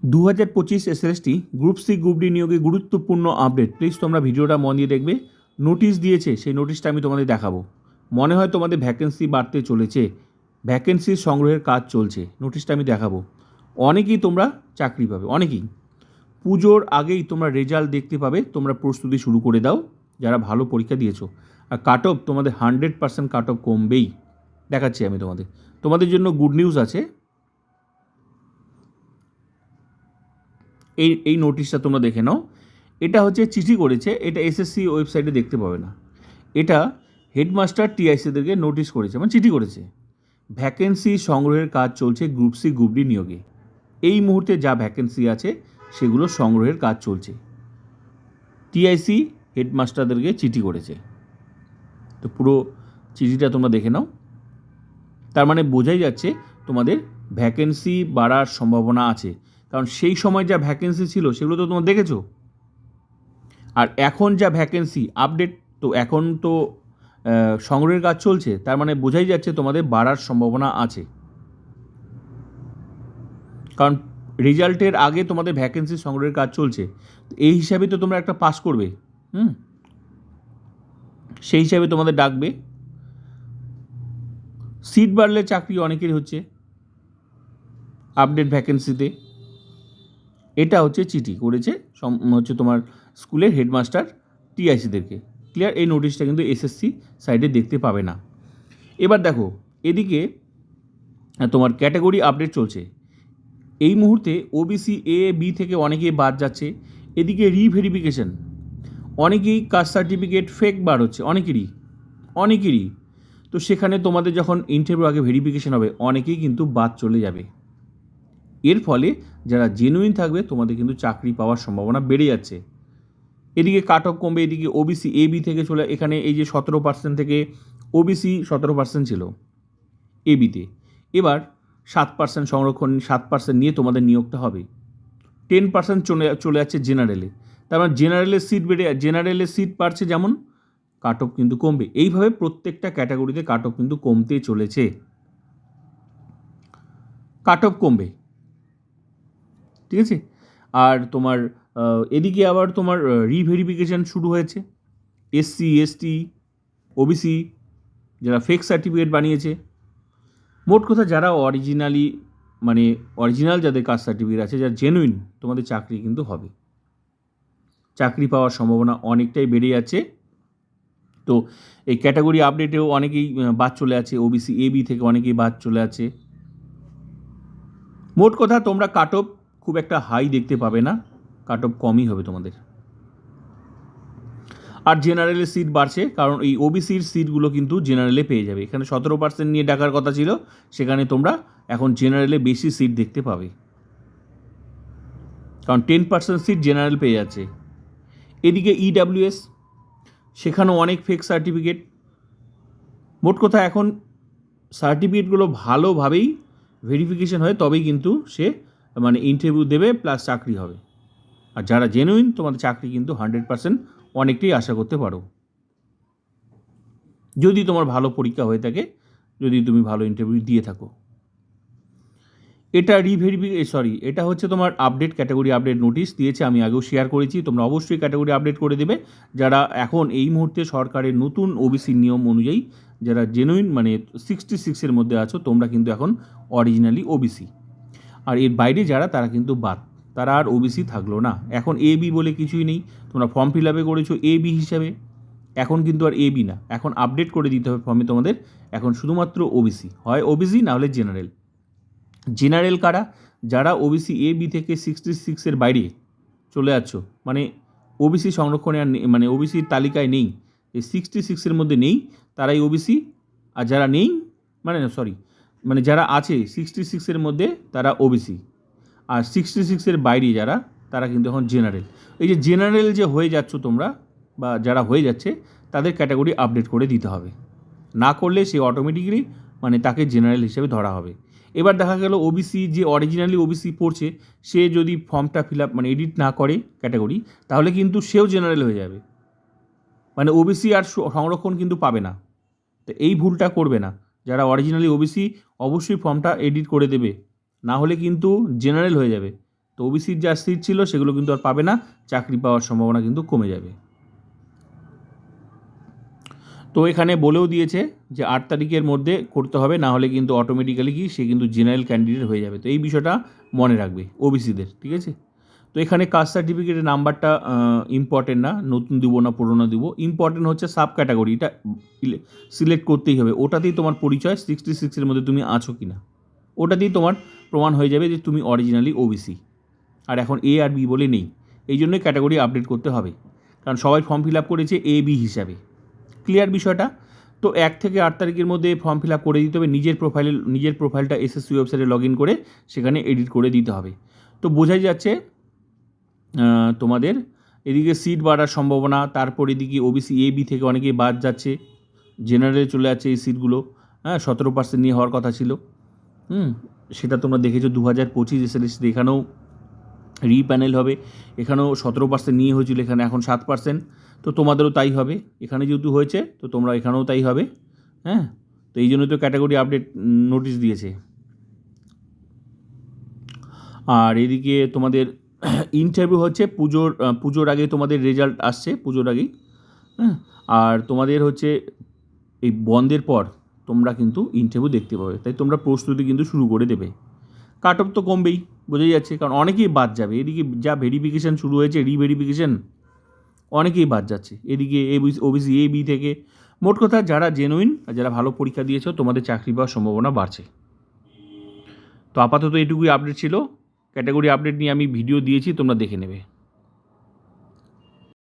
2025 SLST group C group D নিয়োগে গুরুত্বপূর্ণ update. Please তোমরা ভিডিওটা মন দিয়ে দেখবে। নোটিশ দিয়েছে, সেই নোটিশটা আমি তোমাদের দেখাবো। মনে হয় তোমাদের ভ্যাকেন্সি বাড়তে চলেছে, ভ্যাকেন্সি সংগ্রহের কাজ চলছে, নোটিশটা আমি দেখাবো। অনেকেই তোমরা চাকরি পাবে, অনেকেই। পুজোর আগেই তোমরা রেজাল্ট দেখতে পাবে, তোমরা প্রস্তুতি শুরু করে দাও যারা ভালো পরীক্ষা দিয়েছো। আর কাট অফ তোমাদের 100% কাট অফ কমবেই, দেখাচ্ছি আমি তোমাদের। তোমাদের জন্য গুড নিউজ আছে। এই নোটিশটা তোমরা দেখে নাও। এটা হচ্ছে চিঠি করেছে, এটা এসএসসি ওয়েবসাইটে দেখতে পাবে না। এটা হেডমাস্টার টিআইসিদেরকে নোটিশ করেছে, মানে চিঠি করেছে। ভ্যাকেন্সি সংগ্রহের কাজ চলছে গ্রুপ সি গ্রুপ ডি নিয়োগে। এই মুহূর্তে যা ভ্যাকেন্সি আছে সেগুলো সংগ্রহের কাজ চলছে। টিআইসি হেডমাস্টারদেরকে চিঠি করেছে। তো পুরো চিঠিটা তোমরা দেখে নাও। তার মানে বোঝাই যাচ্ছে তোমাদের ভ্যাকেন্সি বাড়ার সম্ভাবনা আছে, কারণ সেই সময় যা ভ্যাকেন্সি ছিল সেগুলো তো তোমরা দেখেছো। আর এখন যা ভ্যাকেন্সি আপডেট, তো এখন তো সংগ্রহের কাজ চলছে, তার মানে বোঝাই যাচ্ছে তোমাদের বাড়ার সম্ভাবনা আছে। কারণ রেজাল্টের আগে তোমাদের ভ্যাকেন্সি সংগ্রহের কাজ চলছে, এই হিসাবে তো তোমরা একটা পাস করবে। সেই হিসাবে তোমাদের ডাকবে। সিট বাড়লে চাকরি অনেকেরই হচ্ছে আপডেট ভ্যাকেন্সিতে। এটা হচ্ছে চিঠি করেছে হচ্ছে তোমার স্কুলের হেডমাস্টার টিআইসিদেরকে। ক্লিয়ার? এই নোটিশটা কিন্তু এসএসসি সাইডে দেখতে পাবে না। এবার দেখো, এদিকে তোমার ক্যাটাগরি আপডেট চলছে। এই মুহূর্তে ওবিসি এ বি থেকে অনেকেই বাদ যাচ্ছে। এদিকে রিভেরিফিকেশন, অনেকেই কাস্ট সার্টিফিকেট ফেক বার হচ্ছে, অনেকেরই। তো সেখানে তোমাদের যখন ইন্টারভিউ আগে ভেরিফিকেশন হবে, অনেকেই কিন্তু বাদ চলে যাবে। এর ফলে যারা জেনুইন থাকবে তোমাদের কিন্তু চাকরি পাওয়ার সম্ভাবনা বেড়ে যাচ্ছে। এদিকে কাট অফ কমবে, এদিকে ওবিসি এ বি থেকে চলে, এখানে এই যে 17% থেকে ওবিসি 17% ছিল এ বিতে, এবার 7% সংরক্ষণ, 7% নিয়ে তোমাদের নিয়োগটা হবে। 10% চলে যাচ্ছে জেনারেলে। তার মানে জেনারেলের সিট বাড়ছে, যেমন কাট অফ কিন্তু কমবে। এইভাবে প্রত্যেকটা ক্যাটাগরিতে কাট অফ কিন্তু কমতে চলেছে, কাট অফ কমবে। ঠিক আছে? আর তোমার এদিকে আবার তোমার রিভেরিফিকেশান শুরু হয়েছে। এসসি এসটি ওবিসি যারা ফেক সার্টিফিকেট বানিয়েছে, মোট কথা যারা অরিজিনাল যাদের কাস্ট সার্টিফিকেট আছে, যারা জেনুইন, তোমাদের চাকরি কিন্তু হবে। চাকরি পাওয়ার সম্ভাবনা অনেকটাই বেড়ে যাচ্ছে। তো এই ক্যাটাগরি আপডেটেও অনেকেই বাদ চলে আছে, ওবিসি এ বি থেকে অনেকেই বাদ চলে আছে। মোট কথা তোমরা কাট অফ খুব একটা হাই দেখতে পাবে না, কাট অফ কমই হবে তোমাদের। আর জেনারেলের সিট বাড়ছে, কারণ এই ওবিসির সিটগুলো কিন্তু জেনারেলে পেয়ে যাবে। এখানে 17% নিয়ে ডাকার কথা ছিল, সেখানে তোমরা এখন জেনারেলে বেশি সিট দেখতে পাবে, কারণ 10% সিট জেনারেল পেয়ে যাচ্ছে। এদিকে ইডাব্লিউএস, সেখানেও অনেক ফেক সার্টিফিকেট। মোট কথা এখন সার্টিফিকেটগুলো ভালোভাবেই ভেরিফিকেশন হয়, তবেই কিন্তু সে ইন্টারভিউ দেবে প্লাস চাকরি হবে। আর যারা জেনুইন, তোমাদের চাকরি কিন্তু 100% অনেকটাই আশা করতে পারো, যদি তোমার ভালো পরীক্ষা হয়ে থাকে, যদি তুমি ভালো ইন্টারভিউ দিয়ে থাকো। এটা এটা হচ্ছে তোমার আপডেট, ক্যাটাগরি আপডেট নোটিশ দিয়েছে, আমি আগেও শেয়ার করেছি। তোমরা অবশ্যই ক্যাটাগরি আপডেট করে দেবে যারা এখন এই মুহূর্তে সরকারের নতুন ওবিসি নিয়ম অনুযায়ী যারা জেনুইন 66-এর মধ্যে আছো, তোমরা কিন্তু এখন অরিজিনালি ওবিসি। আর এর বাইরে যারা, তারা কিন্তু বাদ, তারা আর ওবিসি থাকলো না। এখন এ বি বলে কিছুই নেই। তোমরা ফর্ম ফিল আপে করেছো এ বি হিসাবে, এখন কিন্তু আর এ বি না, এখন আপডেট করে দিতে হবে ফর্মে তোমাদের। এখন শুধুমাত্র ওবিসি, হয় ওবিসি না হলে জেনারেল। জেনারেল কারা? যারা ওবিসি এ বি থেকে 66-এর বাইরে চলে যাচ্ছ, ওবিসি সংরক্ষণে আর ওবিসির তালিকায় নেই, এই 66-এর মধ্যে নেই, তারাই ওবিসি। আর যারা নেই, যারা আছে 66-এর মধ্যে, তারা ওবিসি। আর 66-এর বাইরে যারা, তারা কিন্তু এখন জেনারেল। এই যে জেনারেল যে হয়ে যাচ্ছ তোমরা, বা যারা হয়ে যাচ্ছে, তাদের ক্যাটাগরি আপডেট করে দিতে হবে। না করলে সে অটোমেটিক্যালি তাকে জেনারেল হিসেবে ধরা হবে। এবার দেখা গেল ওবিসি যে অরিজিনালি ওবিসি পড়ছে, সে যদি ফর্মটা ফিল আপ এডিট না করে ক্যাটাগরি, তাহলে কিন্তু সেও জেনারেল হয়ে যাবে, ওবিসি আর সংরক্ষণ কিন্তু পাবে না। তো এই ভুলটা করবে না। যারা অরিজিনালি ওবিসি, অবশ্যই ফর্মটা এডিট করে দেবে, না হলে কিন্তু জেনারেল হয়ে যাবে, তো ওবিসির যা সিট ছিল সেগুলো কিন্তু আর পাবে না, চাকরি পাওয়ার সম্ভাবনা কিন্তু কমে যাবে। তো এখানে বলেও দিয়েছে যে 8 তারিখের মধ্যে করতে হবে, না হলে কিন্তু অটোমেটিক্যালি কি সে কিন্তু জেনারেল ক্যান্ডিডেট হয়ে যাবে। তো এই বিষয়টা মনে রাখবে ওবিসিদের, ঠিক আছে। তো এখানে কাস্ট সার্টিফিকেটের নাম্বারটা ইম্পর্টেন্ট না, নতুন দিব না পুরোনো দিব, ইম্পর্টেন্ট হচ্ছে সাব ক্যাটাগরি, এটা সিলেক্ট করতেই হবে। ওটাতেই তোমার পরিচয় 66-এর মধ্যে তুমি আছো কি না, ওটাতেই তোমার প্রমাণ হয়ে যাবে যে তুমি অরিজিনালি ওবিসি। আর এখন এ আর বি বলে নেই, এই জন্যই ক্যাটাগরি আপডেট করতে হবে, কারণ সবাই ফর্ম ফিল আপ করেছে এ বি হিসাবে। ক্লিয়ার বিষয়টা? তো 1 থেকে 8 তারিখের মধ্যে ফর্ম ফিল আপ করে দিতে হবে। নিজের প্রোফাইলটা এসএসসি ওয়েবসাইটে লগ ইন করে সেখানে এডিট করে দিতে হবে। তো বোঝাই যাচ্ছে তোমাদের এদিকে সিট বাড়ার সম্ভাবনা, তারপর এদিকে ওবিসি এ বি থেকে অনেকেই বাদ যাচ্ছে, জেনারেলে চলে যাচ্ছে এই সিটগুলো। 17% নিয়ে হওয়ার কথা ছিল, সেটা তোমরা দেখেছো 2025 এসএলএসিতে, এখানেও রিপ্যানেল হবে, এখানেও 17% নিয়ে হয়েছিল, এখানে এখন 7%। তো তোমাদেরও তাই হবে, এখানে যেহেতু হয়েছে তো তোমরা এখানেও তাই হবে। তো এই জন্য তো ক্যাটাগরি আপডেট নোটিশ দিয়েছে। আর এদিকে তোমাদের ইন্টারভিউ হচ্ছে পুজোর আগে, তোমাদের রেজাল্ট আসছে পুজোর আগেই। আর তোমাদের হচ্ছে এই বন্ধের পর তোমরা কিন্তু ইন্টারভিউ দেখতে পাবে, তাই তোমরা প্রস্তুতি কিন্তু শুরু করে দেবে। কাট অফ তো কমবেই, বোঝাই যাচ্ছে, কারণ অনেকেই বাদ যাবে। এদিকে যা ভেরিফিকেশান শুরু হয়েছে, রিভেরিফিকেশান, অনেকেই বাদ যাচ্ছে। এদিকে ওবিসি এ বি থেকে, মোট কথা যারা জেনুইন আর যারা ভালো পরীক্ষা দিয়েছো তোমাদের চাকরি পাওয়ার সম্ভাবনা বাড়ছে। তো আপাতত এটুকুই আপডেট ছিল, ক্যাটাগরি আপডেট নিয়ে আমি ভিডিও দিয়েছি, তোমরা দেখে নেবে।